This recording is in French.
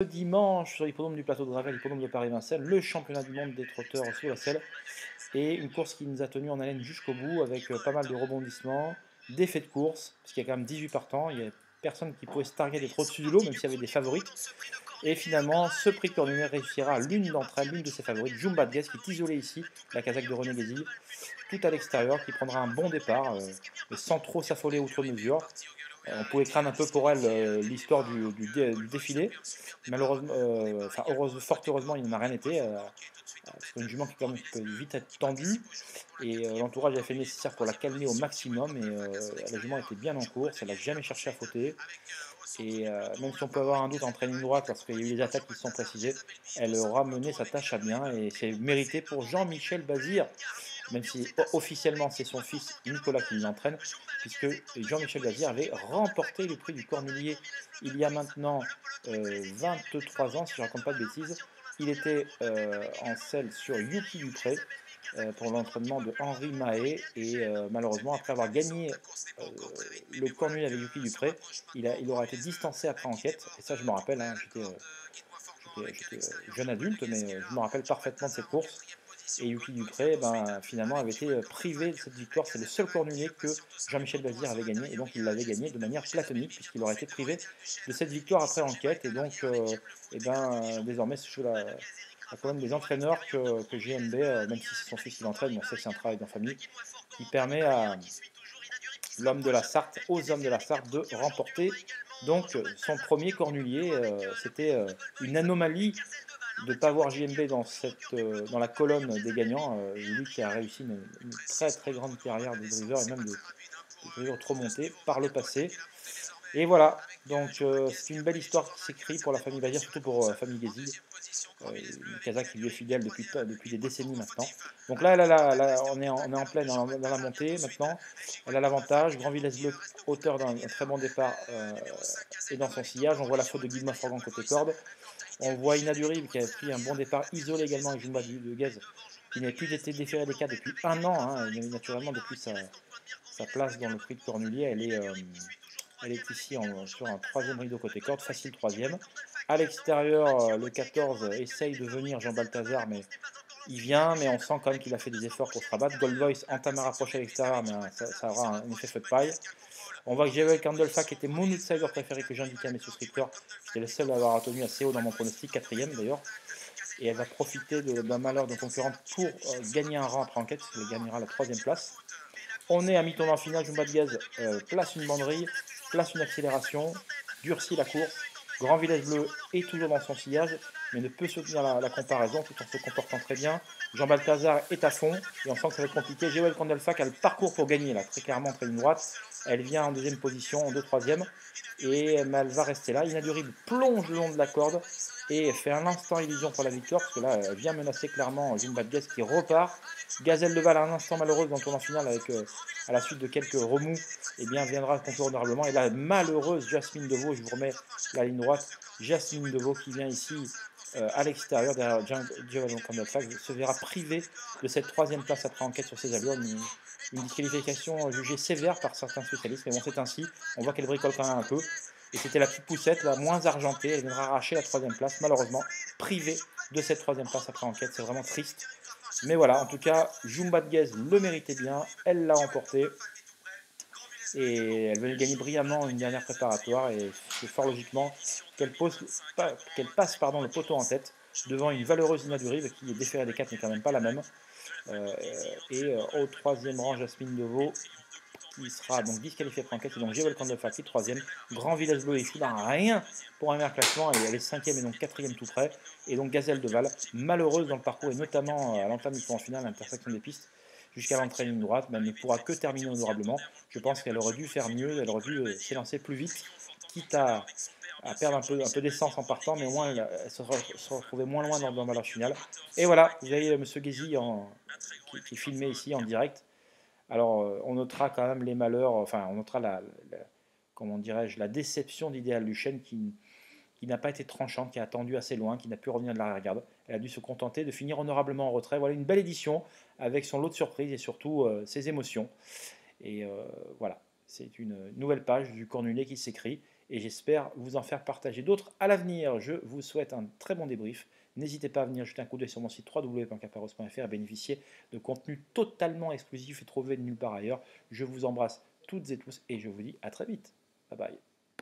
Ce dimanche, sur l'hippodrome du plateau de Ravel, l'hippodrome de Paris-Vincennes, le championnat du monde des trotteurs sous la selle. Et une course qui nous a tenu en haleine jusqu'au bout, avec pas mal de rebondissements, d'effets de course, parce qu'il y a quand même 18 partants, il n'y a personne qui pouvait se targuer d'être au-dessus du lot, même s'il y avait des favorites. Et finalement, ce prix cornulier réussira l'une d'entre elles, l'une de ses favorites, Jumba de Guess, qui est isolée ici, la casaque de René Guézille, tout à l'extérieur, qui prendra un bon départ, mais sans trop s'affoler outre mesure. On pouvait craindre un peu pour elle l'histoire du défilé. Malheureusement, fort heureusement, il n'en a rien été. Parce qu'une jument qui quand même peut vite être tendue. Et l'entourage a fait le nécessaire pour la calmer au maximum. Et la jument était bien en course. Elle n'a jamais cherché à fauter. Et même si on peut avoir un doute entre ligne droite, parce qu'il y a eu des attaques qui se sont précisées, elle aura mené sa tâche à bien. Et c'est mérité pour Jean-Michel Bazir, même si officiellement c'est son fils Nicolas qui l'entraîne, puisque Jean-Michel Bazir avait remporté le prix du Cornulier il y a maintenant 23 ans, si je ne raconte pas de bêtises. Il était en selle sur Yuki Dupré pour l'entraînement de Henri Mahé, et malheureusement, après avoir gagné le Cornulier avec Yuki Dupré, il aura été distancé après enquête, et ça je me rappelle, hein, j'étais jeune adulte, mais je me rappelle parfaitement de cette course. Et Yuki Dupré, ben, finalement, avait été privé de cette victoire. C'est le seul cornulier que Jean-Michel Bazir avait gagné. Et donc, il l'avait gagné de manière platonique, puisqu'il aurait été privé de cette victoire après enquête. Et donc, désormais, c'est sous la colonne des entraîneurs que GMB, même si c'est son fils qui l'entraîne, mais on sait que c'est un travail dans la famille, qui permet à l'homme de la Sarthe, aux hommes de la Sarthe, de remporter donc son premier cornulier. C'était une anomalie de ne pas voir JMB dans la colonne des gagnants, lui qui a réussi une très très grande carrière de driver et même de driver trop monté par le passé. Et voilà, donc c'est une belle histoire qui s'écrit pour la famille Bazir, surtout pour la famille Guézille, une casa qui lui est fidèle depuis des décennies maintenant. Donc là, on est en pleine dans la montée maintenant. Elle a l'avantage. Grand Villesse Bleu, auteur d'un très bon départ, est dans son sillage. On voit la faute de Guillemot Forgan côté corde. On voit Inadurive qui a pris un bon départ isolé également avec Jumba de Guez, qui n'avait plus été déféré des cas depuis un an. Hein, naturellement, depuis sa place dans le prix de Cornulier, elle est ici sur un troisième rideau côté corde, facile troisième. À l'extérieur, le 14 essaye de venir Jean Balthazar, mais il vient, mais on sent quand même qu'il a fait des efforts pour se rabattre. Gold Voice entame à rapprocher à l'extérieur, mais ça aura un effet feu de paille. On voit que Jewel Candlefa, qui était mon outsider préféré que j'indiquais à mes souscripteurs, j'étais le seul à avoir tenu assez haut dans mon pronostic, quatrième d'ailleurs, et elle va profiter d'un malheur de concurrente pour gagner un rang après enquête, elle gagnera la troisième place. On est à mi-tournant final, Jumba de Gaz place une banderille, place une accélération, durcit la course. Grand Villesse Bleu est toujours dans son sillage, mais ne peut soutenir la comparaison tout en se comportant très bien. Jean Balthazar est à fond, et on sent que ça va être compliqué. Joël Candelfa qui a le parcours pour gagner, là, très clairement entre ligne droite. Elle vient en deuxième position, en 2-3e, et elle va rester là. Inadurible plonge le long de la corde et fait un instant illusion pour la victoire, parce que là, elle vient menacer clairement Jumba de Guess qui repart. Gazelle de Val à un instant malheureuse dans le tournoi final avec à la suite de quelques remous, eh bien, viendra conclure honorablement. Et la malheureuse Jasmine Deveau, je vous remets la ligne droite, Jasmine Deveau qui vient ici à l'extérieur derrière Giovanni Candolfax, se verra privé de cette troisième place après enquête sur ses allures. Une disqualification jugée sévère par certains spécialistes, mais bon, c'est ainsi. On voit qu'elle bricole quand même un peu. Et c'était la petite poussette, la moins argentée. Elle viendra arracher la troisième place, malheureusement, privée de cette troisième place après enquête. C'est vraiment triste. Mais voilà, en tout cas, Jumba de Guez le méritait bien. Elle l'a emporté. Et elle venait de gagner brillamment une dernière préparatoire. Et c'est fort logiquement qu'elle passe le poteau en tête devant une valeureuse Inadurive qui est déférée des 4 mais quand même pas la même. Au troisième rang, Jasmine Deveau qui sera donc disqualifiée après enquête. Et donc Jewel Candlefa qui est troisième. Grand Village Bleu ici dans rien pour un meilleur classement. Et elle est cinquième et donc quatrième tout près. Et donc Gazelle de Val, malheureuse dans le parcours et notamment à l'entame du tour en finale, à l'intersection des pistes, jusqu'à l'entrée ligne droite, mais elle ne pourra que terminer honorablement. Je pense qu'elle aurait dû faire mieux, elle aurait dû s'élancer plus vite, quitte à perdre un peu d'essence en partant, mais au moins elle se retrouvait moins loin dans le match final. Et voilà, vous avez M. Guézy qui est filmé ici en direct. Alors, on notera quand même les malheurs, enfin, on notera comment dirais-je, la déception d'Idéal Duchesne qui n'a pas été tranchante, qui a attendu assez loin, qui n'a pu revenir de l'arrière-garde. Elle a dû se contenter de finir honorablement en retrait. Voilà une belle édition avec son lot de surprises et surtout ses émotions. Et voilà, c'est une nouvelle page du Cornulier qui s'écrit. et j'espère vous en faire partager d'autres à l'avenir. Je vous souhaite un très bon débrief. N'hésitez pas à venir jeter un coup d'œil sur mon site www.caparros.fr et bénéficier de contenus totalement exclusifs et trouvés nulle part ailleurs. Je vous embrasse toutes et tous et je vous dis à très vite. Bye bye.